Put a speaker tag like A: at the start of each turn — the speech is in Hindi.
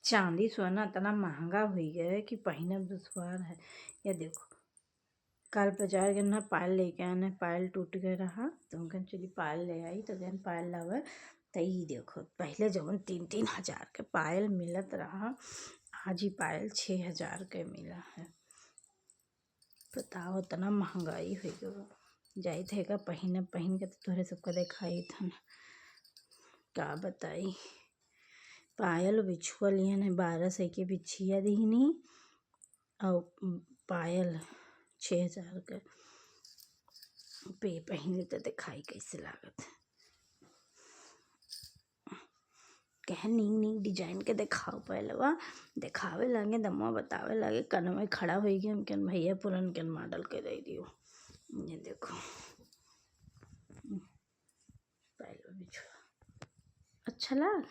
A: चांदी सोना इतना महंगा हो गया है कि पहनब दुश्वार है। ये देखो, कल बाजार गए ना, पायल लेके आने, पायल टूट गया रहा तो हम कहें चलिए पायल ले आई, तो गए पायल लावे। तो ये देखो, पहले जब 3-3 हज़ार के पायल मिलत रहा, आज ही पायल 6 हज़ार के मिला है। बताओ, इतना महंगाई हो गई। जाई थे का पहन के तो तोहरे सबका दिखाई था, का बताई। पायल बिछुआ लिए ने 1200 के बिछिया दीनी, और पायल 6 हज़ार के पे पहन ली तो दिखाई कैसे लागत। कह नीक डिजाइन के दिखाओ, पहलवा दिखावे लगे, दम्मा बतावे लगे, कन में खड़ा हो गया। हम कहन भैया पुरन के मॉडल के दे दियो। ये देखो पहलवा बिछुआ अच्छा लगा।